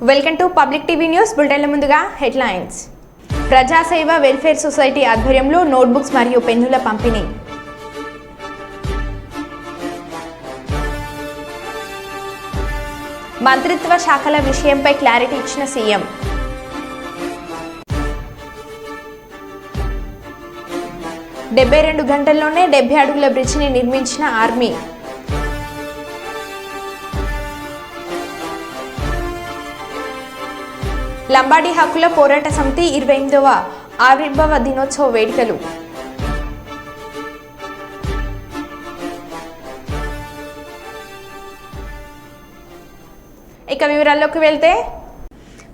Welcome to public TV news బులెటిన్ల ముందుగా headlines. ప్రజాసేవ వెల్ఫేర్ సొసైటీ ఆధ్వర్యంలో నోట్బుక్స్ మరియు పెన్నుల పంపిణీ. మంత్రిత్వ శాఖల విషయంపై క్లారిటీ ఇచ్చిన సీఎం. డెబ్బై 2 గంటల్లోనే 70 అడుగుల బ్రిడ్జిని నిర్మించిన ఆర్మీ. లంబాడీ హక్కుల పోరాట సమితి 28వ ఆవిర్భావ దినోత్సవ వేడుకలు. ఇక వివరాల్లోకి వెళ్తే,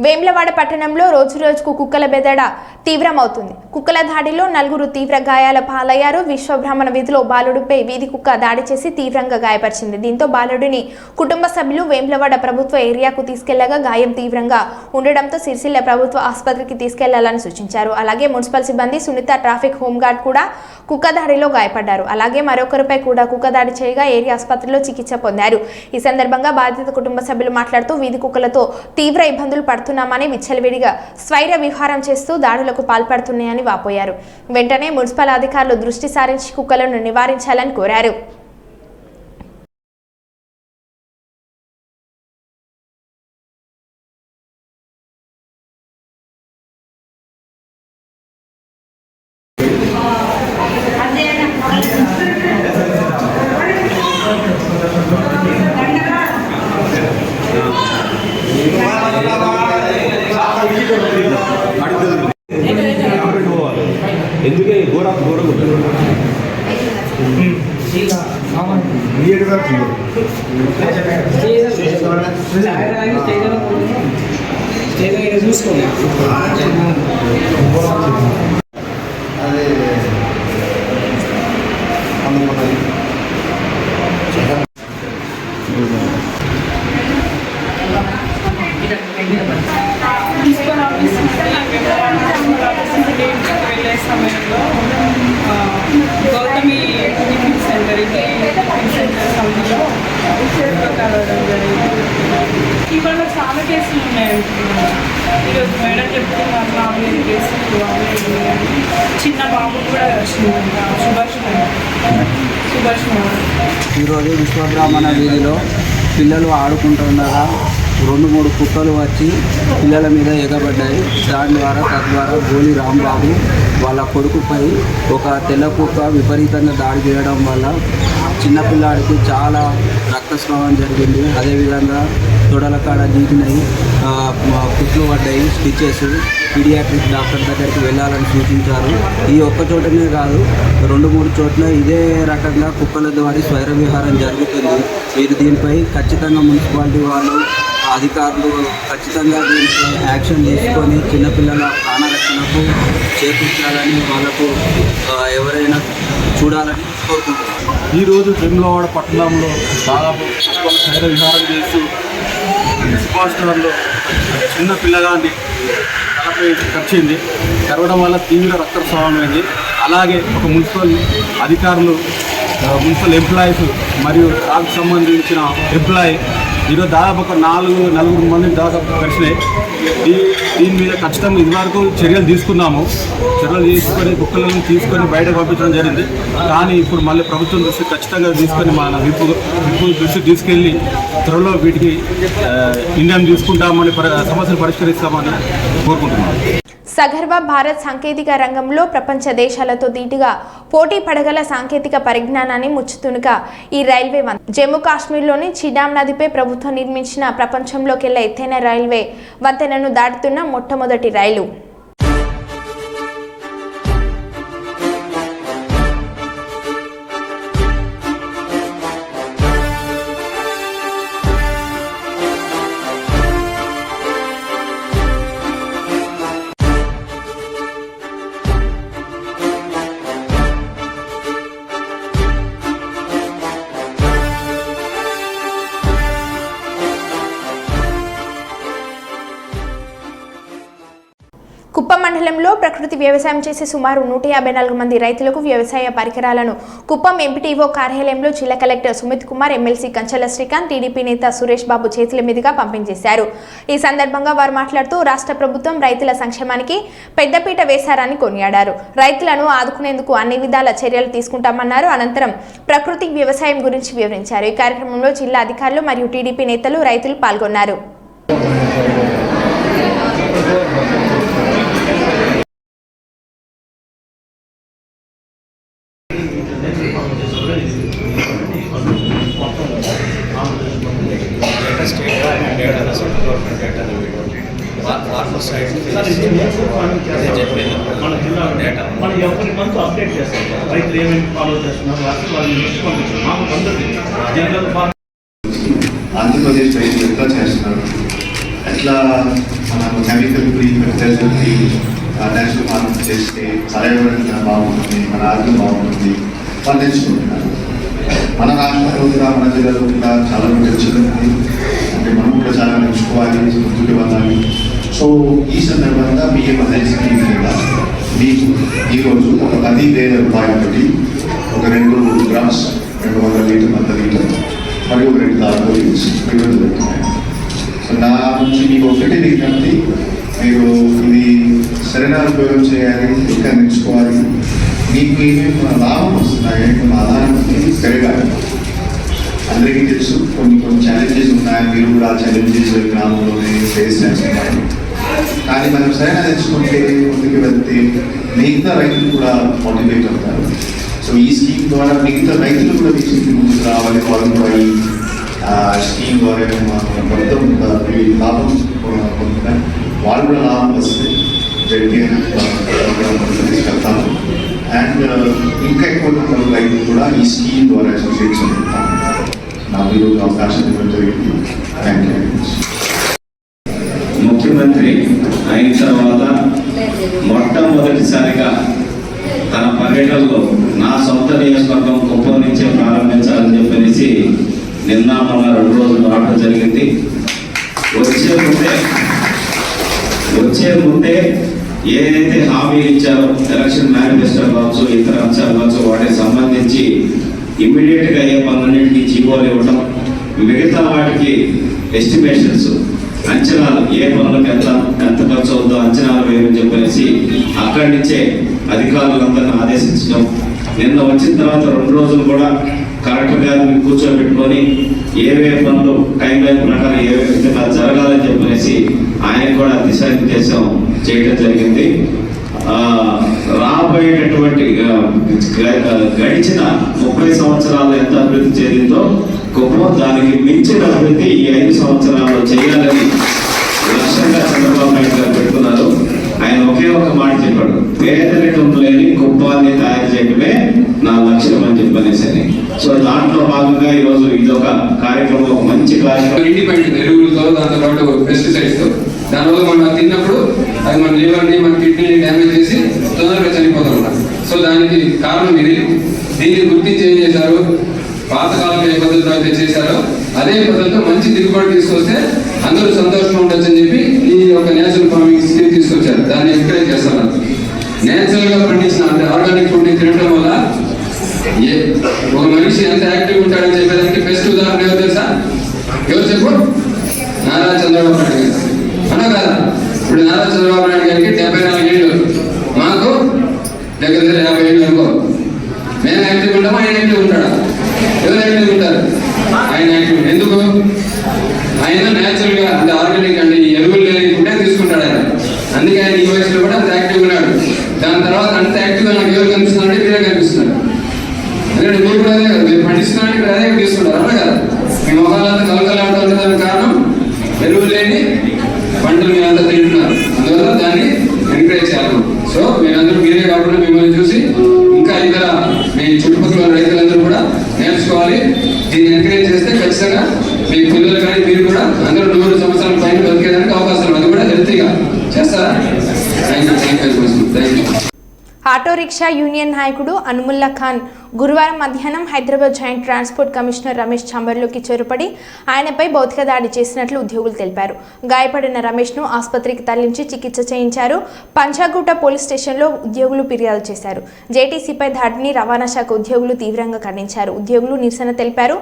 వేములవాడ పట్టణంలో రోజురోజుకు కుక్కల బెదడ తీవ్రమవుతుంది. కుక్కల దాడిలో 4 తీవ్ర గాయాల పాలయ్యారు. విశ్వబ్రాహ్మణ వీధిలో బాలుడిపై వీధి కుక్క దాడి చేసి తీవ్రంగా గాయపరిచింది. దీంతో బాలుడిని కుటుంబ సభ్యులు వేములవాడ ప్రభుత్వ ఏరియాకు తీసుకెళ్లగా గాయం తీవ్రంగా ఉండడంతో సిరిసిల్ల ప్రభుత్వ ఆసుపత్రికి తీసుకెళ్లాలని సూచించారు. అలాగే మున్సిపల్ సిబ్బంది సునీత ట్రాఫిక్ హోంగార్డ్ కూడా కుక్క దాడిలో గాయపడ్డారు. అలాగే మరొకరిపై కూడా కుక్క దాడి చేయగా ఏరియా ఆసుపత్రిలో చికిత్స పొందారు. ఈ సందర్భంగా బాధిత కుటుంబ సభ్యులు మాట్లాడుతూ వీధి కుక్కలతో తీవ్ర ఇబ్బందులు పడుతున్నామని, విచ్చలవిడిగా స్వైర విహారం చేస్తూ దాడులకు పాల్పడుతున్నాయని వాపోయారు. వెంటనే మున్సిపల్ అధికారులు దృష్టి సారించి కుక్కలను నివారించాలని కోరారు. ఎందుకే ఘోరం చూసుకోండి. వెళ్ళే సమయంలో గౌతమి టిఫిన్ సెంటర్కి సంధిలో కలవడం జరిగింది. ఇవాళ చాలా కేసులు ఉన్నాయంటున్నాను. ఈరోజు మేడం చెప్తున్నారు 4 కేసులు చిన్న బాబు కూడా వచ్చిందంట. సుభాష్ ఈరోజు విశ్వబ్రాహ్మణ వీధిలో పిల్లలు ఆడుకుంటుండగా 2-3 కుక్కలు వచ్చి పిల్లల మీద ఎగబడ్డాయి. తద్వారా గోలి రాంబాబు వాళ్ళ కొడుకుపై ఒక తెల్ల కుక్క విపరీతంగా దాడి చేయడం వల్ల చిన్నపిల్లాడికి చాలా రక్తస్రావం జరిగింది. అదేవిధంగా తొడల కాడ గీకినాయి, కుట్లు పడ్డాయి, స్టిచెస్. పీడియాట్రిక్ డాక్టర్ దగ్గరికి వెళ్ళాలని సూచించారు. ఈ ఒక్క చోటనే కాదు, 2-3 చోట్ల ఇదే రకంగా కుక్కల ద్వారా స్వైర విహారం జరుగుతుంది. మీరు దీనిపై ఖచ్చితంగా మున్సిపాలిటీ వాళ్ళు, అధికారులు ఖచ్చితంగా దీనిపై యాక్షన్ తీసుకొని చిన్నపిల్లల ప్రాణరక్షణకు చేకూర్చాలని, వాళ్ళకు ఎవరైనా చూడాలని కోరుకుంటున్నాను. ఈరోజు వేములవాడ పట్టణంలో దాదాపు కుక్కలు స్వైర విహారం చేస్తూ సుభాష్ నగర్లో చిన్న పిల్లగాన్ని తలపై కరిచింది. కరవడం వల్ల తీవ్ర రక్తస్రావం అయింది. అలాగే ఒక మున్సిపల్ అధికారులు, మున్సిపల్ ఎంప్లాయీస్ మరియు దానికి సంబంధించిన ఎంప్లాయీ ఈరోజు దాదాపు ఒక 4-4 మంది దాదాపు కలిసినాయి. దీని మీద ఖచ్చితంగా ఇదివరకు చర్యలు తీసుకున్నాము. చర్యలు తీసుకొని కుక్కలను తీసుకొని బయటకు పంపించడం జరిగింది. కానీ ఇప్పుడు మళ్ళీ ప్రభుత్వం దృష్టి ఖచ్చితంగా తీసుకొని మన విప్పు దృష్టికి తీసుకెళ్ళి త్వరలో వీటికి నిర్ణయం తీసుకుంటామని, సమస్యలు పరిష్కరిస్తామని కోరుకుంటున్నాము. సగర్వ భారత్ సాంకేతిక రంగంలో ప్రపంచ దేశాలతో ధీటుగా పోటీ పడగల సాంకేతిక పరిజ్ఞానాన్ని ముచ్చుతునుక ఈ రైల్వే జమ్మూ కాశ్మీర్లోని చినాబ్ నదిపై ప్రభుత్వం నిర్మించిన ప్రపంచంలోకెల్లా ఎత్తైన రైల్వే వంతెనను దాటుతున్న మొట్టమొదటి రైలు. కుప్పం మండలంలో ప్రకృతి వ్యవసాయం చేసే సుమారు 154 మంది రైతులకు వ్యవసాయ పరికరాలను కుప్పం ఎంపీటీఓ కార్యాలయంలో జిల్లా collector Sumit Kumar, MLC కంచల Srikanth, TDP నేత సురేష్ బాబు చేతుల మీదుగా పంపిణీ చేశారు. ఈ సందర్భంగా వారు మాట్లాడుతూ రాష్ట్ర ప్రభుత్వం రైతుల సంక్షేమానికి పెద్దపీట వేశారని కొనియాడారు. రైతులను ఆదుకునేందుకు అన్ని విధాల చర్యలు తీసుకుంటామన్నారు. అనంతరం ప్రకృతి వ్యవసాయం గురించి వివరించారు. ఈ కార్యక్రమంలో జిల్లా అధికారులు మరియు టీడీపీ నేతలు, రైతులు పాల్గొన్నారు. ఫార్మర్ సైడ్ మనం ఎవరి మంత్ అప్డేట్ చేస్తాం. రైతులు ఏమేమి ఫాలో చేస్తున్నారు ఆంధ్రప్రదేశ్ రైతులు ఎట్లా చేస్తున్నారు, ఎట్లా మనం chemical free fertilizer free natural farming చేస్తే పర్యావరణం బాగుంటుంది, మన ఆరోగ్యం బాగుంటుంది వాళ్ళు తెలుసుకుంటున్నారు. మన రాష్ట్రంలో కూడా మన జిల్లాలో కూడా చాలా తెలుసుకుంటుంది. అంటే మనం కూడా చాలా నేర్చుకోవాలి, ముందుకు వెళ్ళాలి. సో ఈ సందర్భంగా BMIS స్కీమ్ కింద మీకు ఈరోజు ఒక 10,000 రూపాయలతోటి ఒక 2 గ్రామ్స్ 200 లీటర్ 100 లీటర్ మరియు 2 తాగుబోలీస్ ఇవ్వడం జరుగుతున్నాయి. సో నా నుంచి మీకు ఒకటి విజ్ఞప్తి, మీరు ఇది సరైన ఉపయోగం చేయాలి, ఇంకా నేర్చుకోవాలి. మీకు ఏమేమి లాభం వస్తున్నాయి, మన ఆధారం పెరగాలి. అందరికీ తెలుసు కొన్ని ఛాలెంజెస్ ఉన్నాయి, మీరు కూడా ఆ ఛాలెంజెస్ గ్రామంలోనే ఫేస్ చేస్తున్నారు. కానీ మనం సరైన తెచ్చుకుంటే ముందుకు వెళ్తే మిగతా రైతులు కూడా మోటివేట్ అవుతారు. సో ఈ స్కీమ్ ద్వారా మిగతా రైతులు కూడా వీటికి ముందుకు రావాలి. వాళ్ళు కూడా ఈ స్కీమ్ ద్వారా మొత్తం లాభం పొందుతారు. వాళ్ళు కూడా లాభం వస్తే తీసుకెళ్తాము. అండ్ ఇంకా ఎక్కువ మంది రైతులు కూడా ఈ స్కీమ్ ద్వారా అసోసియేట్ చెందుతాము. నాకు ఈరోజు అవకాశం ఇవ్వడం జరిగింది. Thank you. ముఖ్యమంత్రి అయిన తర్వాత మొట్టమొదటిసారిగా తన పర్యటనలో నా సొంత నియోజకవర్గం కుప్పం నుంచే ప్రారంభించాలని చెప్పనేసి నిన్న మొన్న 2 రోజులు రావడం జరిగింది. వచ్చే ముందే ఏదైతే హామీలు ఇచ్చారో ఎలక్షన్ మేనిఫెస్టో కావచ్చు, ఇతర అంశాలు కావచ్చు, వాటికి సంబంధించి ఇమ్మీడియట్గా ఏ పనులన్నింటినీ జీవోలు ఇవ్వడం, మిగతా వాటికి ఎస్టిమేషన్స్ అంచనాలు ఏ పనులకు ఎంత ఖర్చు అవుతుందో అంచనాలు వేయమని చెప్పేసి అక్కడి నుంచే అధికారులందరినీ ఆదేశించడం. నిన్న వచ్చిన తర్వాత 2 రోజులు కూడా కలెక్టర్ గారిని కూర్చోబెట్టుకొని ఏవే పనులు టైం లైన్ ప్రకారం ఏ విధంగా జరగాలని చెప్పేసి ఆయన కూడా దిశానిర్దేశం చేయడం జరిగింది. రాబోయేటటువంటి గడిచిన 30 సంవత్సరాలు ఎంత అభివృద్ధి చెందిందో కుప్పం దానికి మించిన అభివృద్ధి ఈ 5 సంవత్సరాల్లో చేయాలని లక్ష్యంగా చంద్రబాబు నాయుడు గారు పెడుతున్నారు. ఆయన ఒకే ఒక మాట చెప్పాడు, పేదరికం లేని కుప్పాన్ని తయారు చేయడమే నా లక్ష్యం అని చెప్పనేసి. సో దాంట్లో భాగంగా ఈరోజు ఇదొక కార్యక్రమం, ఒక మంచి కార్యక్రమం. ఇండిపెండెంట్ ఎరువులతో, దాంతోపాటు పెస్టిసైడ్స్తో, దానివల్ల మనం తిన్నప్పుడు అది మన లివర్ని, మన కిడ్నీని డ్యామేజ్ చేసి తొందరగా చనిపోతాం. సో దానికి కారణం ఇది. దీన్ని గుర్తించి ఏం చేశారు, పాతకాలంలో ఏ పద్ధతిలో అయితే చేశారో అదే పద్ధతిలో మంచి దిగుబడి తీసుకొస్తే అందరూ సంతోషంగా ఉండొచ్చు అని చెప్పి ఈ యొక్క నేచురల్ ఫార్మింగ్ స్కీమ్ తీసుకొచ్చారు. దాన్ని ఎంకరేజ్ చేస్తున్నారు. నేచురల్గా పండించిన అంటే ఆర్గానిక్ ఫుడ్ తినడం వల్ల ఒక మనిషి ఎంత యాక్టివ్ ఉంటాడని చెప్పేదానికి బెస్ట్ ఉదాహరణ ఎవరు తెలుసా? ఎవరు చెప్పు? నారా చంద్రబాబు నాయుడు గారు. అన్నా కదా? ఇప్పుడు నారా చంద్రబాబు నాయుడు గారికి 74 ఏళ్ళు, మాకు దగ్గర 50 ఏళ్ళు అనుకో. మేము యాక్టివ్ ఉంటాము, ఆయన యాక్టివ్ ఉంటాడా? ఎవరు యాక్టివ్ ఉంటారు? ఆయన యాక్టివ్. ఎందుకు? ఆయన న్యాచురల్గా అంటే ఆర్గానిక్ అంటే ఎరువులు లేని ఫుడ్డే తీసుకుంటాడు ఆయన. అందుకే ఆయన ఈ వయసులో కూడా అంత యాక్టివ్ ఉన్నాడు. దాని తర్వాత అంత యాక్టివ్గా నాకు ఎవరు కనిపిస్తున్నాడు? మీరే కనిపిస్తున్నాడు. ఎందుకంటే మీరు కూడా అదే కదా, మీరు పండిస్తున్నారని మీరు అదే తీసుకుంటారు. అవునా కదా? మీ మొహాలంతా కలకలాడుతూ ఉండడానికి కారణం ఎరువులు లేని పంటలు మీరంతా తింటున్నారు. అందువల్ల దాన్ని ఎంకరేజ్ చేయాలి. సో మీరందరూ మీరే కాకుండా మిమ్మల్ని చూసి ఇంకా ఇతర మీ చుట్టుపక్కల రైతులందరూ కూడా నేర్చుకోవాలి. దీన్ని ఎంకరేజ్ చేస్తే ఖచ్చితంగా మీ పిల్లలు కానీ మీరు కూడా అందరూ 100 సంవత్సరాల పైన బతికేదానికి అవకాశం, అది కూడా హెల్తీగా చేస్తారా? Thank you. Auto rickshaw union నాయకుడు అనుముల్లా ఖాన్ గురువారం మధ్యాహ్నం Hyderabad joint transport commissioner Ramesh ఛాంబర్లోకి చొరపడి ఆయనపై భౌతిక దాడి చేసినట్లు ఉద్యోగులు తెలిపారు. గాయపడిన రమేష్ను ఆసుపత్రికి తరలించి చికిత్స చేయించారు. పంచాగుట్ట పోలీస్ స్టేషన్లో ఉద్యోగులు ఫిర్యాదు చేశారు. జేటీసీపై దాడిని రవాణా శాఖ ఉద్యోగులు తీవ్రంగా ఖండించారు. ఉద్యోగులు నిరసన తెలిపారు.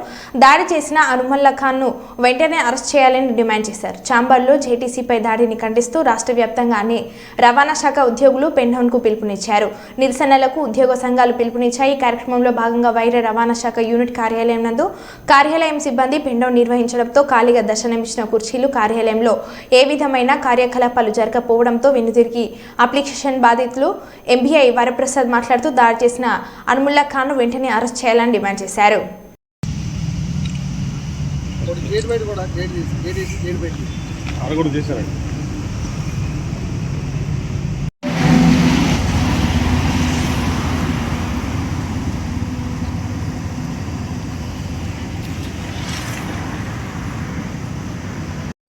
దాడి చేసిన అనుమల్లా ఖాన్ను వెంటనే అరెస్ట్ చేయాలని డిమాండ్ చేశారు. ఛాంబర్లో జేటీసీపై దాడిని ఖండిస్తూ రాష్ట్ర వ్యాప్తంగా అన్ని రవాణా శాఖ ఉద్యోగులు పెన్డౌన్కు పిలుపునిచ్చారు. నిరసనలకు ఉద్యోగ సంఘాలు పిలుపునిచ్చాయి. ఈ కార్యక్రమంలో భాగంగా వైర రవాణా శాఖ యూనిట్ కార్యాలయం నందు కార్యాలయం సిబ్బంది పెన్డౌన్ నిర్వహించడంతో ఖాళీగా దర్శనమిచ్చిన కుర్చీలు కార్యాలయంలో ఏ విధమైన కార్యకలాపాలు జరగకపోవడంతో వెనుదిరిగి అప్లికేషన్ బాధితులు ఎంబీఐ వరప్రసాద్ మాట్లాడుతూ దాడి చేసిన అనుముల్లా ఖాన్ను వెంటనే అరెస్ట్ చేయాలని డిమాండ్ చేశారు.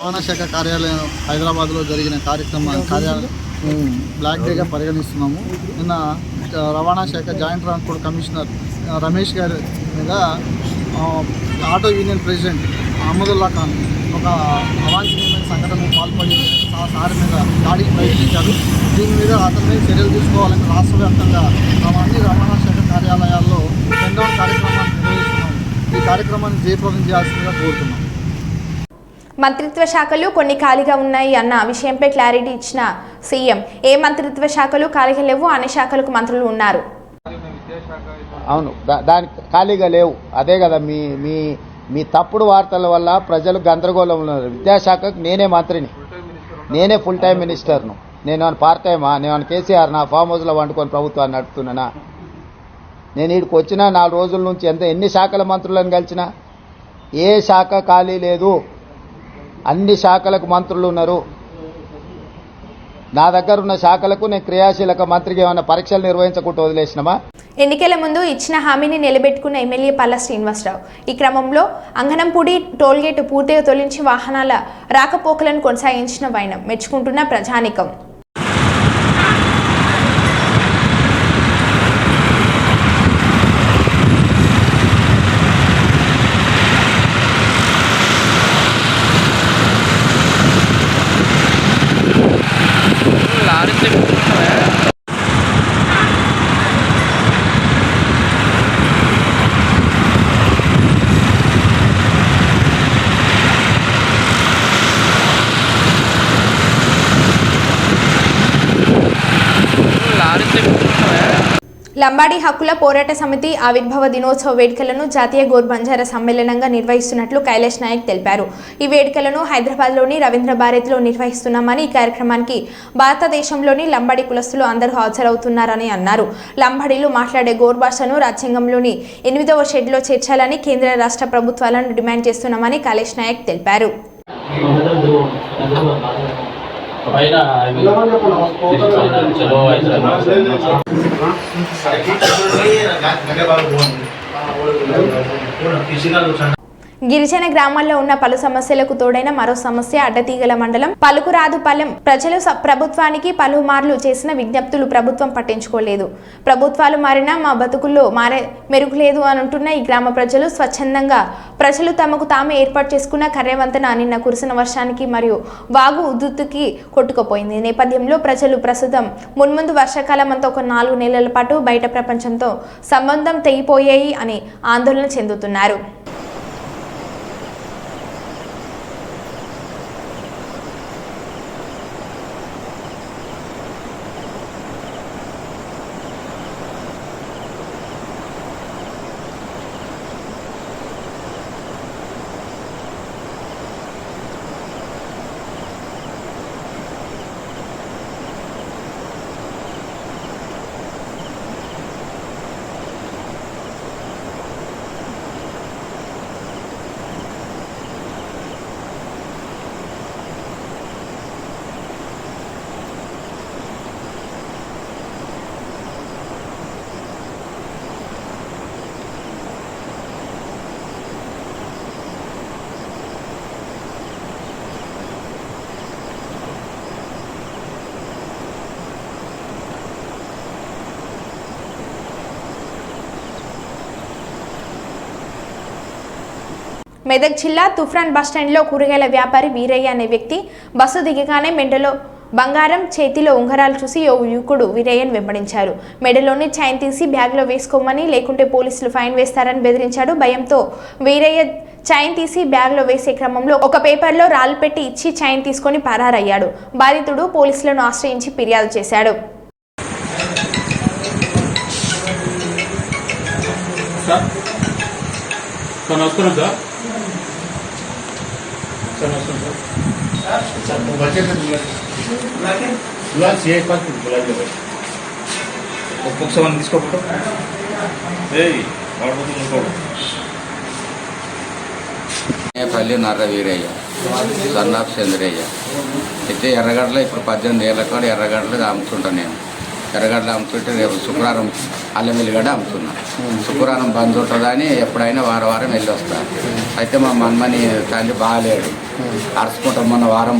రవాణా శాఖ కార్యాలయం హైదరాబాద్లో జరిగిన కార్యాలయం బ్లాక్ డేగా పరిగణిస్తున్నాము. నిన్న రవాణా శాఖ జాయింట్ ట్రాన్స్పోర్ట్ కమిషనర్ రమేష్ గారి మీద auto union president Ahmadullah Khan ఒక అవాంఛనీయమైన సంఘటనకు పాల్పడి సార్ మీద దాడికి ప్రయత్నించారు. దీని మీద అతని చర్యలు తీసుకోవాలని రాష్ట్ర వ్యాప్తంగా అన్ని రవాణా శాఖ కార్యాలయాల్లో రెండవ కార్యక్రమాన్ని నిర్వహిస్తున్నాము. ఈ కార్యక్రమాన్ని జయప్రదం చేయాల్సిందిగా కోరుతున్నాం. మంత్రిత్వ శాఖలు కొన్ని ఖాళీగా ఉన్నాయి అన్న విషయంపై క్లారిటీ ఇచ్చిన సీఎం ఏ మంత్రిత్వ శాఖలు ఖాళీగా లేవు, అన్ని శాఖలకు మంత్రులు ఉన్నారు. అవును, దానికి ఖాళీగా లేవు. అదే కదా మీ తప్పుడు వార్తల వల్ల ప్రజలు గందరగోళం ఉన్నారు. విద్యాశాఖకు నేనే మంత్రిని, నేనే ఫుల్ టైం మినిస్టర్ను. నేను పార్ట్ టైమా? నేను కేసీఆర్ నా ఫామ్ హౌస్లో వండుకొని ప్రభుత్వాన్ని నడుపుతున్నానా? నేను వీడికి వచ్చిన 4 రోజుల నుంచి ఎన్ని శాఖల మంత్రులను కలిసినా ఏ శాఖ ఖాళీ లేదు. అన్ని శాఖలకు మంత్రులు ఉన్నారు. నా దగ్గర ఉన్న శాఖలకు నేను క్రియాశీలక మంత్రికి ఏమైనా పరీక్షలు నిర్వహించకుండా వదిలేసినామా? ఎన్నికల ముందు ఇచ్చిన హామీని నిలబెట్టుకున్న ఎమ్మెల్యే పల్లా శ్రీనివాసరావు ఈ క్రమంలో అంగనంపూడి టోల్గేట్ పూర్తిగా తొలగించి వాహనాల రాకపోకలను కొనసాగించిన వైనం మెచ్చుకుంటున్న ప్రజానికం. లంబాడీ హక్కుల పోరాట సమితి ఆవిర్భావ దినోత్సవ వేడుకలను జాతీయ గోర్ బంజారా సమ్మేళనంగా నిర్వహిస్తున్నట్లు కైలాష్ నాయక్ తెలిపారు. ఈ వేడుకలను హైదరాబాద్లోని రవీంద్ర భారతిలో నిర్వహిస్తున్నామని, ఈ కార్యక్రమానికి భారతదేశంలోని లంబాడీ కులస్తులు అందరూ హాజరవుతున్నారని అన్నారు. లంబాడీలు మాట్లాడే గోర్ భాషను రాజ్యాంగంలోని 8వ షెడ్యూల్లో చేర్చాలని కేంద్ర రాష్ట్ర ప్రభుత్వాలను డిమాండ్ చేస్తున్నామని కైలాష్ నాయక్ తెలిపారు. గిరిజన గ్రామాల్లో ఉన్న పలు సమస్యలకు తోడైన మరో సమస్య అడ్డతీగల మండలం పలుకురాదుపాలెం ప్రజలు ప్రభుత్వానికి పలుమార్లు చేసిన విజ్ఞప్తులు ప్రభుత్వం పట్టించుకోలేదు. ప్రభుత్వాలు మారినా మా బతుకుల్లో మెరుగులేదు అని అంటున్న ఈ గ్రామ ప్రజలు స్వచ్ఛందంగా ప్రజలు తమకు తాము ఏర్పాటు చేసుకున్న కర్యవంతన నిన్న కురిసిన వర్షానికి మరియు వాగు ఉధృతికి కొట్టుకుపోయింది. ఈ నేపథ్యంలో ప్రజలు ప్రస్తుతం మున్ముందు వర్షాకాలం అంతా ఒక 4 నెలల పాటు బయట ప్రపంచంతో సంబంధం తెగిపోయాయి అని ఆందోళన చెందుతున్నారు. మెదక్ జిల్లా తుఫ్రాన్ బస్టాండ్లో కూరగాయల వ్యాపారి వీరయ్య అనే వ్యక్తి బస్సు దిగగానే మెండలో బంగారం చేతిలో ఉంగరాలు చూసి ఓ యువకుడు వీరయ్యను వెంబడించారు. మెడలోని చైన్ తీసి బ్యాగ్లో వేసుకోమని, లేకుంటే పోలీసులు ఫైన్ వేస్తారని బెదిరించాడు. భయంతో వీరయ్య చైన్ తీసి బ్యాగ్లో వేసే క్రమంలో ఒక పేపర్లో రాళ్ళు పెట్టి ఇచ్చి చైన్ తీసుకొని పరారయ్యాడు. బాధితుడు పోలీసులను ఆశ్రయించి ఫిర్యాదు చేశాడు. పల్లి నర్ర వీరయ్య సన్నాఫ్ చంద్రయ్య అయితే ఎర్రగడ్డలో ఇప్పుడు 18 ఏళ్ళ కాడ ఎర్రగడ్డలు అమ్ముతుంటాను. నేను ఎర్రగడ్డలు అమ్ముతుంటే రేపు శుక్రవారం అల్లం వెల్లిగడ్డ అమ్ముతున్నా. శుక్రవారం బంద్ ఉంటుందని ఎప్పుడైనా వారం వెళ్ళి వస్తాను. అయితే మా మన్మని తల్లి బాగాలేడు, అరుచుకుంటాం. మొన్న వారం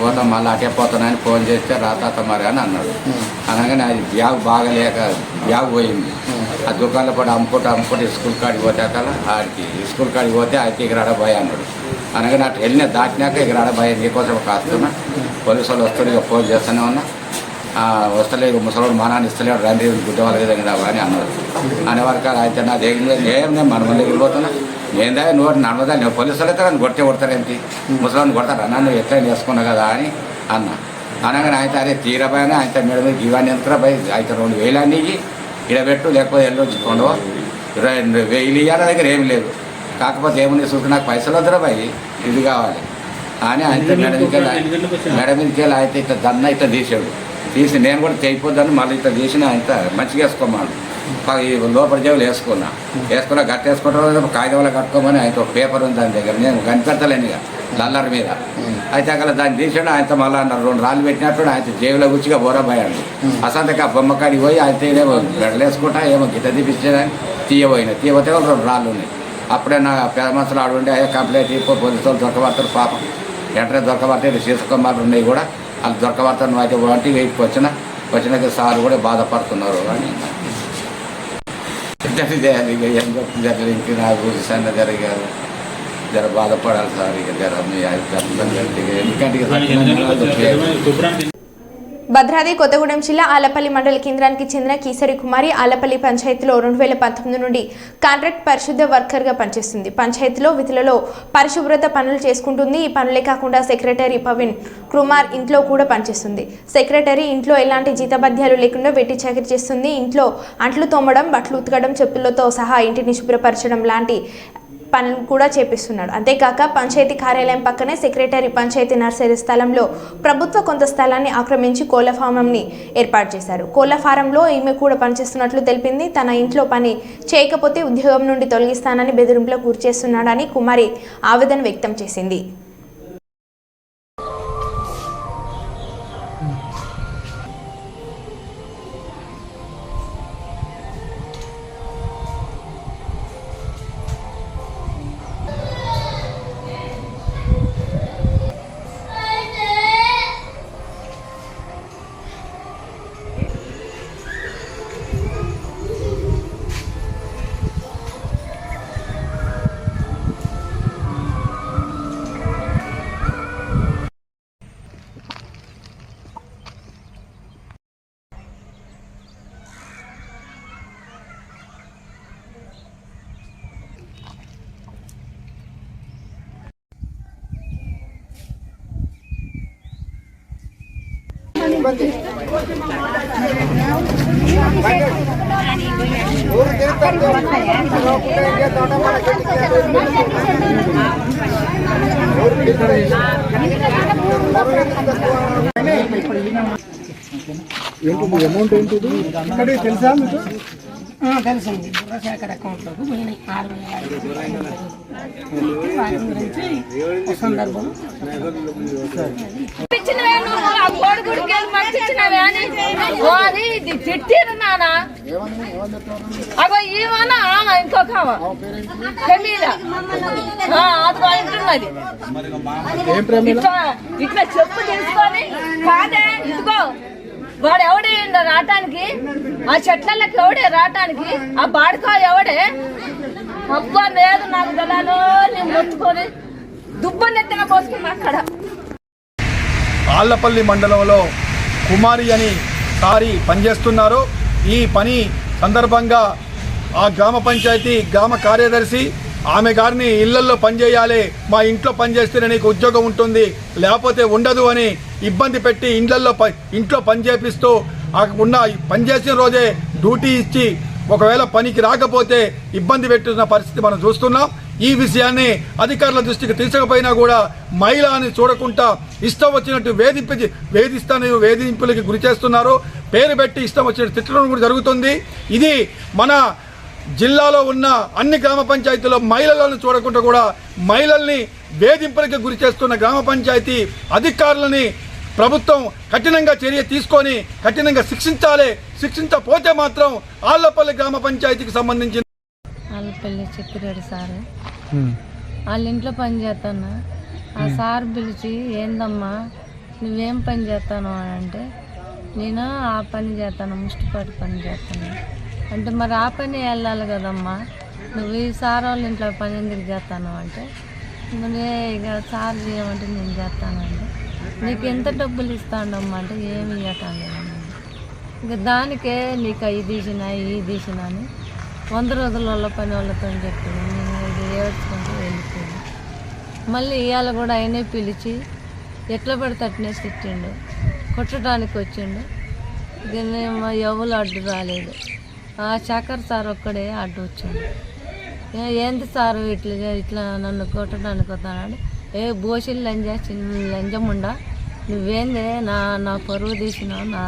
పోతాం, మళ్ళీ అటే పోతానని ఫోన్ చేస్తే రాతాత మరి అని అన్నాడు. అనగానే అది బ్యాగ్ బాగలేక బ్యాగ్ పోయింది. ఆ దుకాణంలో పడి అమ్ముకుంటూ స్కూల్ కాడికి పోతే అక్కడ ఆడికి స్కూల్ కాడికి పోతే అయితే ఇక్కడ భయ అన్నాడు. అనగానే అటు వెళ్ళినా దాటినాక ఇక్కడ భయ నీకోసం కాస్తున్నా, పోలీసు వాళ్ళు వస్తుండే ఫోన్ చేస్తూనే ఉన్నా. వస్తలేదు, ముసలోడు మా నాన్న ఇస్తలేడు, రండి గుడ్డ వాళ్ళకి దగ్గర అని అన్నాడు. అనేవారికి అయితే నా దగ్గర నేను మన మంది వెళ్ళిపోతున్నా. ఏందా నువ్వు నడవదా, నేను పోలీసులు అయితే నన్ను కొడతారేంటి, ముసలాన్ని కొడతారా, నన్ను ఎట్లా వేసుకున్నా కదా అని అన్నా. అనగానే అయితే అదే తీరపోయినా అయితే మేడం ఇవన్నీ ఎంత పోయి అయితే 2000 అన్నీ ఇడబెట్టు, లేకపోతే వెళ్ళొచ్చుకోండు, 22,000 ఇవ్వాల దగ్గర ఏం లేదు. కాకపోతే ఏముంది చూసి నాకు పైసలు వద్దరా పోయి ఇది కావాలి అని అయితే మేడం మీదకి వెళ్ళి అయితే ఇట్లా దన్న ఇట్లా తీసి నేను కూడా చేయిపోద్దని మళ్ళీ ఇట్లా తీసిన ఆయన మంచిగా వేసుకోమని లోపల జేబులు వేసుకున్నా గట్టేసుకుంటారు. కాగితంలో కట్టుకోమని ఆయన ఒక పేపర్ ఉంది దాని దగ్గర, నేను కనిపెడతలేను ఇక లల్లర్ మీద. అయితే అక్కడ దాన్ని తీసాడు. ఆయనతో మళ్ళీ అన్నారు 2 రాళ్ళు పెట్టినట్టు ఆయన జేబులో గుచ్చిగా బోరబోయాడు. అసంతకి ఆ బొమ్మకాడికి పోయి ఆయన ఏమో గడలేసుకుంటా ఏమో గిట్ట తీపిచ్చేదని తీయబోతే 2 రాళ్ళు ఉన్నాయి. అప్పుడే నా పేద మనుషులు ఆడుండి అయ్యా కంప్లైంట్ ఇవ్వ, పోలీసు వాళ్ళు దొరకబడతారు పాపం, వెంటనే దొరకబడితే సీసకొమ్మాలు ఉన్నాయి కూడా వాళ్ళు దొరకబడతారు. నువ్వు అయితే వంటి వెయిట్కి వచ్చినాక సార్ కూడా బాధపడుతున్నారు అని చేయాలి. ఇక ఏం చెప్తుంది ఇంక నాకు సన్న జరిగారు, జర బాధపడాలి సార్. ఇక జర ఎందుకంటే భద్రాద్రి కొత్తగూడెం జిల్లా ఆలపల్లి మండల కేంద్రానికి చెందిన కీసరి కుమారి ఆలపల్లి పంచాయతీలో 2019 నుండి కాంట్రాక్ట్ పరిశుద్ధ వర్కర్గా పనిచేస్తుంది. పంచాయతీలో విధులలో పరిశుభ్రత పనులు చేసుకుంటుంది. ఈ పనులే కాకుండా సెక్రటరీ పవన్ కుమార్ ఇంట్లో కూడా పనిచేస్తుంది. సెక్రటరీ ఇంట్లో ఎలాంటి జీతభత్యాలు లేకుండా వెట్టి చాకరీ చేస్తుంది. ఇంట్లో అంట్లు తోమడం, బట్టలు ఉతకడం, చెప్పులతో సహా ఇంటిని శుభ్రపరచడం లాంటి పనులు కూడా చేపిస్తున్నాడు. అంతేకాక పంచాయతీ కార్యాలయం పక్కనే సెక్రటరీ పంచాయతీ నర్సరీ స్థలంలో ప్రభుత్వ కొంత స్థలాన్ని ఆక్రమించి కోళ్ల ఫారంని ఏర్పాటు చేశారు. కోళ్ల ఫారంలో ఈమె కూడా పనిచేస్తున్నట్లు తెలిపింది. తన ఇంట్లో పని చేయకపోతే ఉద్యోగం నుండి తొలగిస్తానని బెదిరింపులకు గురిచేస్తున్నాడని కుమారి ఆవేదన వ్యక్తం చేసింది. అమౌంట్ ఏంటిది ఇక్కడ తెలుసా మీకు? తెలిసింది. శేఖర్ అకౌంట్లోకి పోయినాయి 6,000 వాటి గురించి సందర్భం తిట్టిరు నాన్న. అగో ఈమన్నా ఇంకొక ఇట్లా చెప్పు తీసుకొని కాదే ఇదిగో వాడు ఎవడే రావటానికి, ఆ చెట్లకి ఎవడే రావటానికి, ఆ బాడుకో ఎవడే అబ్బా లేదు నాకు దళాలు నేను మొత్తుకొని దుబ్బనెత్తిన పోసుకున్నా అక్కడ. ఆళ్లపల్లి మండలంలో కుమారి అని సారి పనిచేస్తున్నారు. ఈ పని సందర్భంగా ఆ గ్రామ పంచాయతీ గ్రామ కార్యదర్శి ఆమె గారిని ఇళ్లల్లో పనిచేయాలి, మా ఇంట్లో పనిచేస్తేనే నీకు ఉద్యోగం ఉంటుంది లేకపోతే ఉండదు అని ఇబ్బంది పెట్టి ఇంట్లో పని చేపిస్తూ ఉన్న పనిచేసిన రోజే డ్యూటీ ఇచ్చి ఒకవేళ పనికి రాకపోతే ఇబ్బంది పెట్టున్న పరిస్థితి మనం చూస్తున్నాం. ఈ విషయాన్ని అధికారుల దృష్టికి తీసుకుపోయినా కూడా మహిళ అని చూడకుండా ఇష్టం వచ్చినట్టు వేధింపులకి గురి చేస్తున్నారు. పేరు పెట్టి ఇష్టం వచ్చినట్టు తిట్టడం కూడా జరుగుతుంది. ఇది మన జిల్లాలో ఉన్న అన్ని గ్రామ పంచాయతీలో మహిళలను చూడకుండా కూడా మహిళల్ని వేధింపులకి గురి చేస్తున్న గ్రామ పంచాయతీ అధికారులని ప్రభుత్వం కఠినంగా చర్య తీసుకొని కఠినంగా శిక్షించాలి. శిక్షించకపోతే మాత్రం ఆళ్లపల్లి గ్రామ పంచాయతీకి సంబంధించిన ఆళ్లపల్లి చెప్పిరాడు సార్ వాళ్ళ ఇంట్లో పని చేస్తాను. ఆ సార్ పిలిచి ఏందమ్మా నువ్వేం పని చేస్తాను అని అంటే నేను ఆ పని చేస్తాను, ముష్టిపాటి పని చేస్తాను అంటే మరి ఆ పని వెళ్ళాలి కదమ్మా, నువ్వు ఈ సార్ వాళ్ళ ఇంట్లో పని ఎందుకు చేస్తాను అంటే నువ్వే ఇక సార్ చేయమంటే నేను చేస్తానంటే నీకు ఎంత డబ్బులు ఇస్తాడమ్మా అంటే ఏమి ఇవ్వటాను ఇంకా దానికే నీకు అవి తీసినా ఇవి తీసినా అని 100 రోజుల పని వాళ్ళతో చెప్పింది. నేను ఇది ఏడ్చుకుంటూ వెళ్ళిపోయింది. మళ్ళీ ఇవాళ కూడా ఆయనే పిలిచి ఎట్లా పడితే అట్నే తిట్టిండు, కొట్టడానికి వచ్చిండు. దీన్ని ఎవరు అడ్డు రాలేదు. ఆ శేఖర్ సార్ ఒక్కడే అడ్డు వచ్చిండు. ఏంది సారు ఇట్లా నన్ను కొట్టడానికి వస్తాడు, ఏ బోసిల్ లంజముండా నువ్వేందే నా పరువు తీసినావు, నా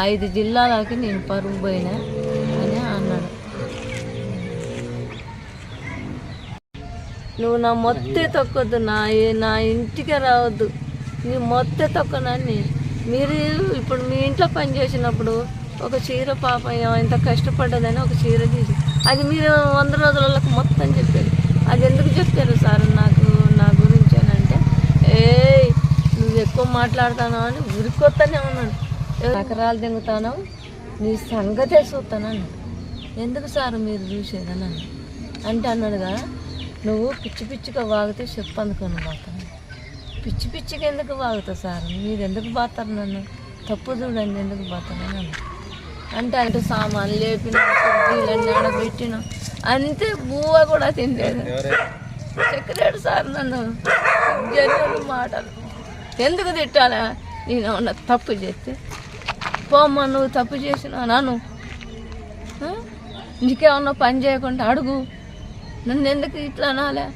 5 జిల్లాలకి నేను పరువు పోయినా అని అన్నాడు. నువ్వు నా మొత్తే తొక్కొద్దు, నా ఇంటికి రావద్దు, నీ మొత్తే తొక్కనని. మీరు ఇప్పుడు మీ ఇంట్లో పని చేసినప్పుడు ఒక చీర పాప ఎంత కష్టపడ్డదని ఒక చీర తీసి అది మీరు 100 రోజులకు మొత్తం చెప్పారు. అది ఎందుకు చెప్పారు సార్ నాకు నా గురించి అని అంటే నువ్వు ఎక్కువ మాట్లాడుతాను అని ఉరికొత్తనే ఉన్నాడు. ఎకరాలు దింగుతాను నీ సంగతే చూస్తానని. ఎందుకు సార్ మీరు చూసేదని అంటే అన్నాడుగా నువ్వు పిచ్చిగా వాగితే చెప్పు అందుకొని పోతాను. పిచ్చిగా ఎందుకు వాగుతావు సార్, మీరు ఎందుకు పోతారు నన్ను, తప్పు చూడండి ఎందుకు పోతానని అంటే అంటే సామాన్లు లేపిన కుర్చీలన్నీ ఆడబెట్టిన అంతే బువ్వ కూడా తినలేదు. సెక్రటరీ సార్ నన్ను జన్యులు మాటలు ఎందుకు తిట్టాలా, నేను ఏమన్నా తప్పు చేస్తే పోమ్మా నువ్వు తప్పు చేసినా నన్ను నీకేమన్నా పని చేయకుండా అడుగు, నన్ను ఎందుకు ఇట్లా అనాలే.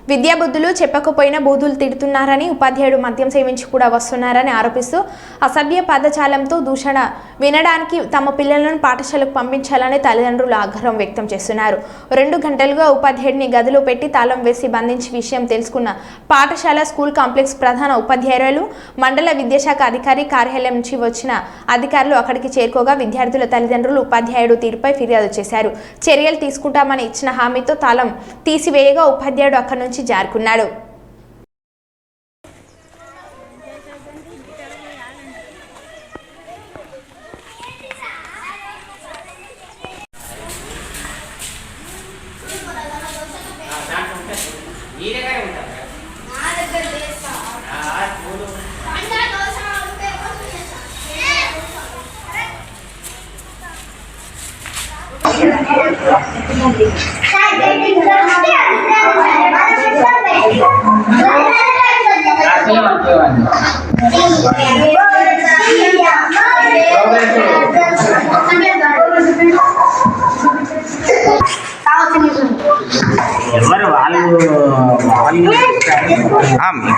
విద్యాబుద్ధులు చెప్పకపోయినా బూతులు తిడుతున్నారని, ఉపాధ్యాయుడు మద్యం సేవించి కూడా వస్తున్నారని ఆరోపిస్తూ అసభ్య పదజాలంతో దూషణ వినడానికి తమ పిల్లలను పాఠశాలకు పంపించాలని తల్లిదండ్రులు ఆగ్రహం వ్యక్తం చేస్తున్నారు. 2 గంటలుగా ఉపాధ్యాయుడిని గదిలో పెట్టి తాళం వేసి బంధించి విషయం తెలుసుకున్న పాఠశాల స్కూల్ కాంప్లెక్స్ ప్రధాన ఉపాధ్యాయులు, మండల విద్యాశాఖ అధికారి కార్యాలయం నుంచి వచ్చిన అధికారులు అక్కడికి చేరుకోగా విద్యార్థుల తల్లిదండ్రులు ఉపాధ్యాయుడు తీరుపై ఫిర్యాదు చేశారు. చర్యలు తీసుకుంటామని ఇచ్చిన హామీతో తాళం తీసివేయగా ఉపాధ్యాయుడు అక్కడి నుంచి జారుకున్నాడు.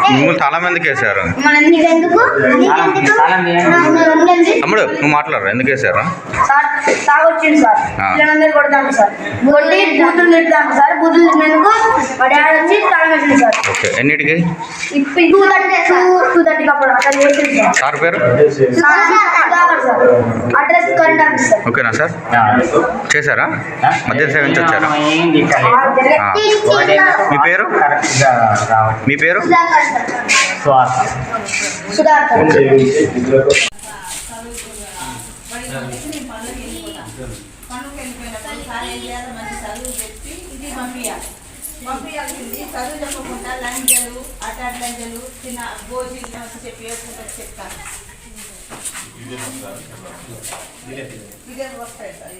మిమ్మల్ని తాళం ఎందుకు వేసారు తమ్ముడు, నువ్వు మాట్లాడరు ఎందుకు వేసారు? తాగొచ్చింది సార్, పిల్లలందరూ కొడతాను సార్, కొట్టి బూతులు తిడతాను సార్, బూతులు తిట్టినందుకు మా డాడీ వచ్చి తాళం వేసింది సార్. ఓకే, ఎన్నిటికి? 2:30 అప్పుడు అక్కడ చేసింది సార్. సార్ పేరు? Address current office sir. ఓకేనా సార్, చేశారా? మద్యం సేవించి వచ్చారా? మీ పేరు? మీ పేరు? సుధాకర్. ఏం చేయాలి, మంచి చదువు చెప్పి ఇది పంపించాల్సింది. చదువు చెప్పకుండా లంజలు అటాట్ లంజలు చిన్న భోజీ చెప్పి వేసుకుంటారు చెప్తాను. ఇదే వస్తాయి సార్.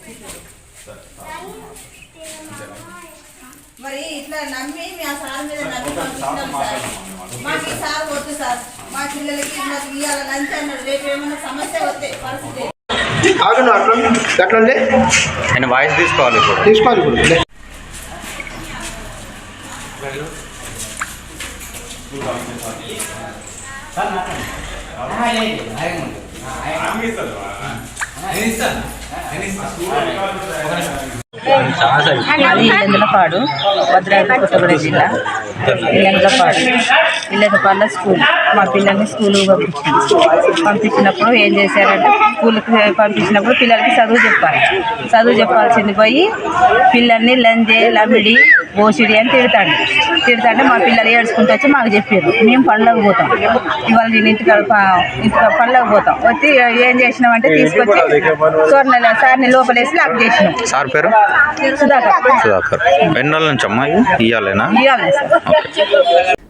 మరి ఇట్లా నమ్మి ఆ సార్ మీద నమ్మి పంపిస్తున్నాం సార్. మాకు ఈ సార్ వద్దు సార్. మా పిల్లలకి మాకు ఇవాళ లంచ్ అన్నారు. రేపు ఏమైనా సమస్య వస్తే పరిస్థితి నేను వాయిస్ తీసుకోవాలి ఇప్పుడు. అది ఇల్లెందులపాడు, భద్రాద్రి కొత్తగూడెం జిల్లా. ఇల్లెందులపాడులో స్కూల్. మా పిల్లల్ని స్కూల్ పంపించినప్పుడు ఏం చేశారంటే, స్కూల్కి పంపించినప్పుడు పిల్లలకి చదువు చెప్పాల్సింది పోయి పిల్లల్ని లంజే లమిడి ఓసిడి అని తిడతాంటే మా పిల్లలు ఏడ్చుకుంటూ వచ్చి మాకు చెప్పారు. మేము పనులకు పోతాం, ఇవాళ నేను ఇంటికి పనులకు పోతాం. వచ్చి ఏం చేసినామంటే తీసుకొచ్చి సార్ని లోపలేసి లాక్ చేసినాం. సార్ పేరు సుధాకర్. ఎన్ని రోజుల నుంచి అమ్మా ఇవ్వాలేనా?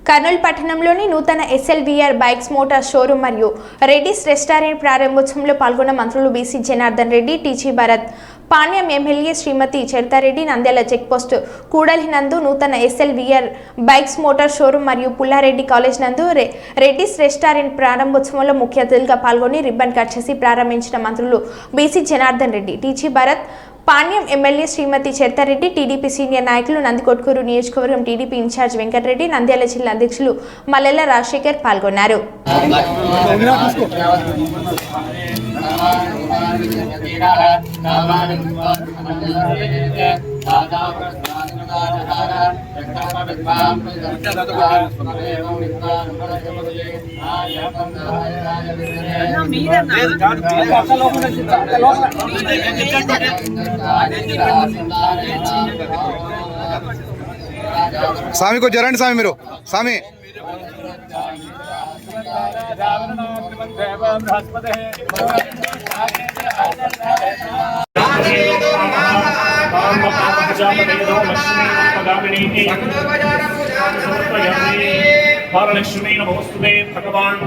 కర్నూలు పట్టణంలోని నూతన SLVR బైక్స్ మోటార్ షోరూమ్ మరియు రెడ్డిస్ రెస్టారెంట్ ప్రారంభోత్సవంలో పాల్గొన్న మంత్రులు BC Janardhan Reddy, TG Bharath, Panyam MLA Srimathi Charitha Reddy, Nandyal checkpost కూడలి నందు నూతన SLVR బైక్స్ మోటార్ షోరూమ్ మరియు పుల్లారెడ్డి కాలేజ్ నందు రెడ్డిస్ రెస్టారెంట్ ప్రారంభోత్సవంలో ముఖ్య అతిథులుగా పాల్గొని రిబ్బన్ కట్ చేసి ప్రారంభించిన మంత్రులు BC Janardhan Reddy, TG Bharath, Panyam MLA Srimathi Charitha Reddy, TDP senior నాయకులు, నందికొట్కూరు నియోజకవర్గం టీడీపీ ఇన్ఛార్జ్ వెంకటరెడ్డి, నంద్యాల జిల్లా అధ్యక్షులు మల్లెల రాజశేఖర్ పాల్గొన్నారు. స్వామి కొంచెం రండి స్వామి, మీరు స్వామి లక్ష్మీ నమోస్తుతే భగవాన్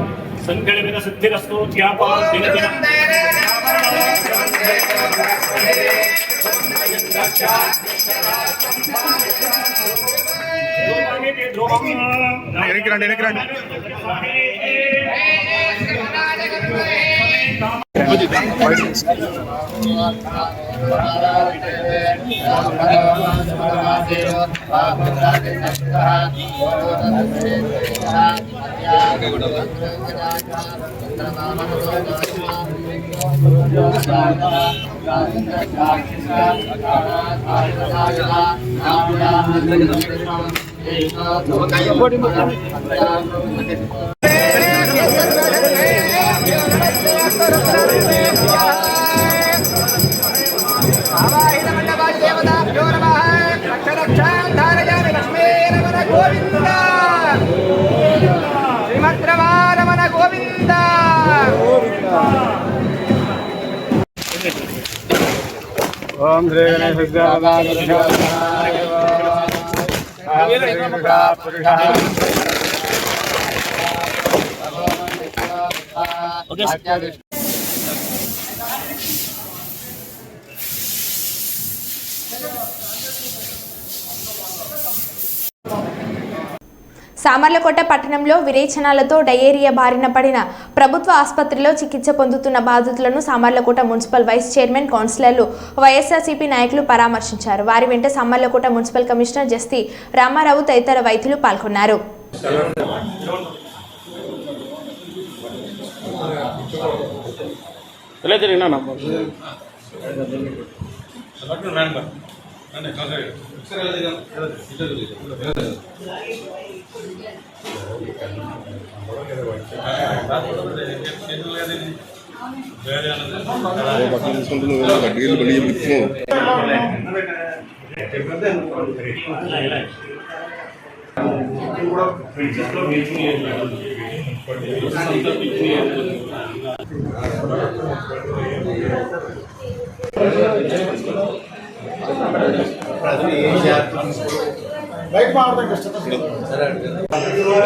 సంకల్పిత సిద్ధిరస్తు త్యాపాన్ దినదినం వెనక్కి రండి. ఓం శ్రీ గణేశ సామర్లకోట పట్టణంలో విరేచనాలతో డయేరియా బారిన పడిన ప్రభుత్వ ఆసుపత్రిలో చికిత్స పొందుతున్న బాధితులను సామర్లకోట మున్సిపల్ వైస్ చైర్మన్, కౌన్సిలర్లు, వైఎస్ఆర్సీపీ నాయకులు పరామర్శించారు. వారి వెంట సామర్లకోట మున్సిపల్ కమిషనర్ జస్తి రామారావు తదితర వైద్యులు పాల్గొన్నారు.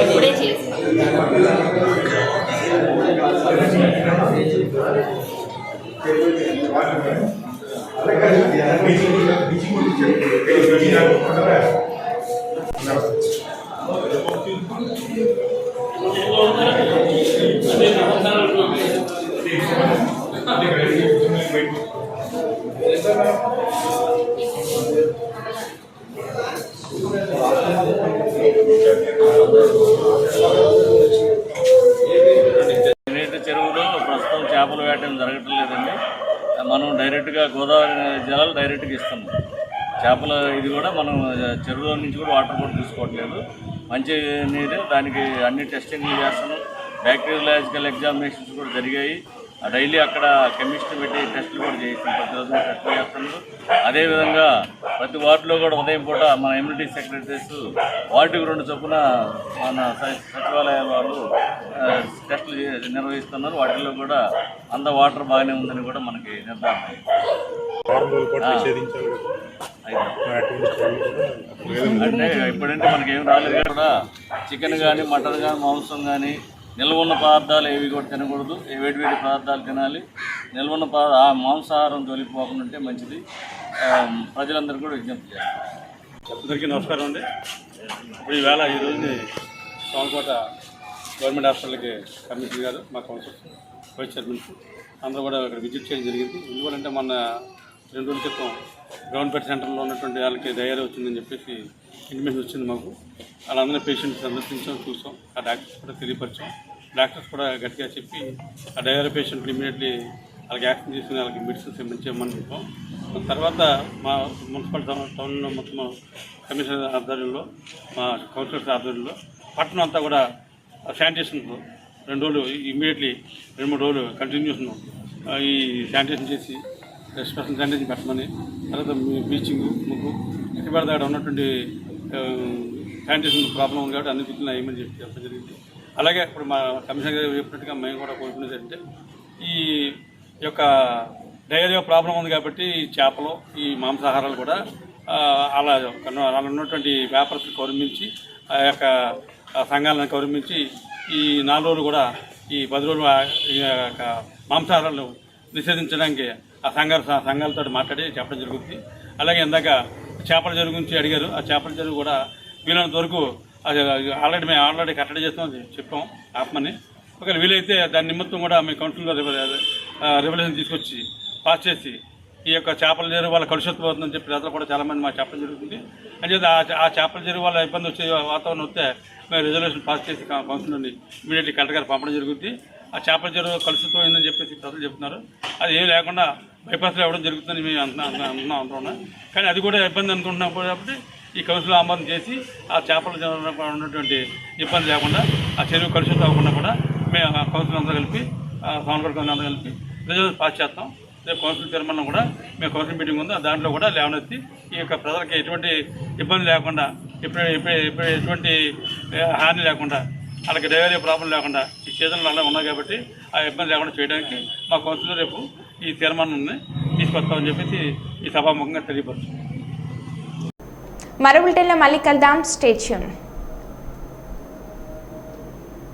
ఇప్పుడే చేసి చెరువులో ప్రస్తుతం చేపలు వేయడం జరగటం లేదండి. మనం డైరెక్ట్గా గోదావరి జలాలు డైరెక్ట్గా ఇస్తున్నాం. చేపల ఇది కూడా మనం చెరువులో నుంచి కూడా వాటర్ కూడా తీసుకోవట్లేదు. మంచి నీరు, దానికి అన్ని టెస్టింగ్లు చేస్తున్నాం. బ్యాక్టీరియాలజికల్ ఎగ్జామినేషన్స్ కూడా జరిగాయి. డైలీ అక్కడ కెమిస్ట్రీ పెట్టి టెస్టులు కూడా చేయిస్తున్నాం. ప్రతి రోజు టెస్టులు చేస్తున్నాం. అదేవిధంగా ప్రతి వార్డులో కూడా ఉదయం పూట మన ఎమ్యూనిటీ సెక్రటరీస్ వార్డుకి 2 చొప్పున మన సచివాలయాల వాళ్ళు టెస్టులు నిర్వహిస్తున్నారు. వాటిల్లో కూడా అంత వాటర్ బాగానే ఉందని కూడా మనకి నిర్ధారణ. అంటే ఇప్పుడంటే మనకి ఏం రాలేదు కూడా చికెన్ కానీ మటన్ కానీ మాంసం కానీ నిల్వ ఉన్న పదార్థాలు ఏవి కూడా తినకూడదు. వేడి పదార్థాలు తినాలి. నిల్వ ఉన్న మాంసాహారం తొలిపోకుండా ఉంటే మంచిది. ప్రజలందరూ కూడా విజ్ఞప్తి చేయాలి. అందరికీ నమస్కారం అండి. ఇప్పుడు ఈరోజు సోమకోట గవర్నమెంట్ హాస్పిటల్కి కమిషనర్ గారు, మా కౌన్సిల్ వైస్ చైర్మన్స్ అందరూ కూడా ఇక్కడ విజిట్ చేయడం జరిగింది. ఎందుకంటే మొన్న 2 రోజుల క్రితం గవర్నమెంట్ సెంటర్లో ఉన్నటువంటి వాళ్ళకి డయేరియా వచ్చిందని చెప్పేసి ఇంటిమేషన్ వచ్చింది మాకు. వాళ్ళందరినీ పేషెంట్స్ సందర్శించాం, చూసాం. ఆ డాక్టర్స్ కూడా తెలియపరిచాం. డాక్టర్స్ కూడా గట్టిగా చెప్పి ఆ డయేరియా పేషెంట్లు ఇమీడియట్లీ వాళ్ళకి యాక్షన్ తీసుకుని వాళ్ళకి మెడిసిన్స్ ఇవ్వమని చెప్పాం. తర్వాత మా మున్సిపల్ టౌన్లో మొత్తం కమిషనర్ ఆధ్వర్యంలో, మా కౌన్సిలర్స్ ఆధ్వర్యంలో పట్టణం అంతా కూడా శానిటేషన్ 2 రోజులు ఇమీడియట్లీ 2-3 రోజులు కంటిన్యూషన్ ఈ శానిటేషన్ చేసి స్పెషల్ శానిటేషన్ పెట్టమని, తర్వాత బ్లీచింగ్ ముగ్గు ఎక్కడ దగ్గర ఉన్నటువంటి శానిటేషన్ ప్రాబ్లం ఉంది కాబట్టి అన్ని గుర్తులు అయ్యమని చెప్పడం జరిగింది. అలాగే ఇప్పుడు మా కమిషనర్ గారు చెప్పినట్టుగా మేము కూడా కోరుకునేది అంటే ఈ యొక్క డయేరియా ప్రాబ్లం ఉంది కాబట్టి ఈ చేపలు, ఈ మాంసాహారాలు కూడా అలా ఉన్నటువంటి వ్యాపారస్తులు గౌరవించి, ఆ యొక్క సంఘాలను గౌరవించి ఈ 4 రోజులు కూడా ఈ 10 రోజులు ఈ యొక్క మాంసాహారాలు నిషేధించడానికి ఆ సంఘాలతో మాట్లాడి చెప్పడం జరుగుతుంది. అలాగే ఇందాక చేపల చెరువు గురించి అడిగారు. ఆ చేపల చెరువు కూడా వీలైనంత వరకు ఆల్రెడీ కట్టడి చేస్తామని చెప్పాం ఆత్మని. ఒకవేళ వీలైతే దాని నిమిత్తం కూడా మీ కౌన్సిల్లో రెవల్యూషన్ తీసుకొచ్చి పాస్ చేసి ఈ యొక్క చేపల చెరువు వాళ్ళ కలుషితం అవుతుందని చెప్పి ప్రజలు కూడా చాలామంది మాకు చెప్పడం జరుగుతుంది. అంటే ఆ చేపల చెరువు వల్ల ఇబ్బంది వచ్చే వాతావరణం వస్తే మేము రిజర్వేషన్ పాస్ చేసి కౌన్సిల్ని ఇమీడియట్లీ కలెక్టర్ గారు పంపడం జరుగుతుంది. ఆ చేపల చెరువు కలుషితం అయిందని చెప్పేసి ప్రజలు చెప్తున్నారు. అది ఏం లేకుండా బైపాస్లో ఇవ్వడం జరుగుతుందని మేము అంటున్నాం. కానీ అది కూడా ఇబ్బంది అనుకుంటున్నప్పుడు కాబట్టి ఈ కౌన్సిల్ ఆమోదం చేసి ఆ చేపల ఉన్నటువంటి ఇబ్బంది లేకుండా ఆ చెరువు కలుషితం అవ్వకుండా కూడా మేము కౌన్సిల్ అంతా కలిపి సోమకోట కౌన్సిల్ అంతా కలిపి రిజర్వేషన్ పాస్ చేస్తాం. రేపు కౌన్సిల్ తీర్మానం కూడా మేము కౌన్సిల్ మీటింగ్ ఉందో దాంట్లో కూడా లేవనెత్తి ఈ యొక్క ప్రజలకి ఎటువంటి ఇబ్బంది లేకుండా ఎటువంటి హాని లేకుండా వాళ్ళకి డైవేరియా ప్రాబ్లం లేకుండా ఈ సీజన్లో అలా ఉన్నాయి కాబట్టి ఆ ఇబ్బంది లేకుండా చేయడానికి మా కౌన్సిల్లో రేపు ఈ తీర్మానాన్ని తీసుకొస్తామని చెప్పేసి ఈ సభాముఖంగా తెలియపరుచున్నాం. మరో బులెటిన్లో మళ్ళీ కలుద్దాం. Stay tune.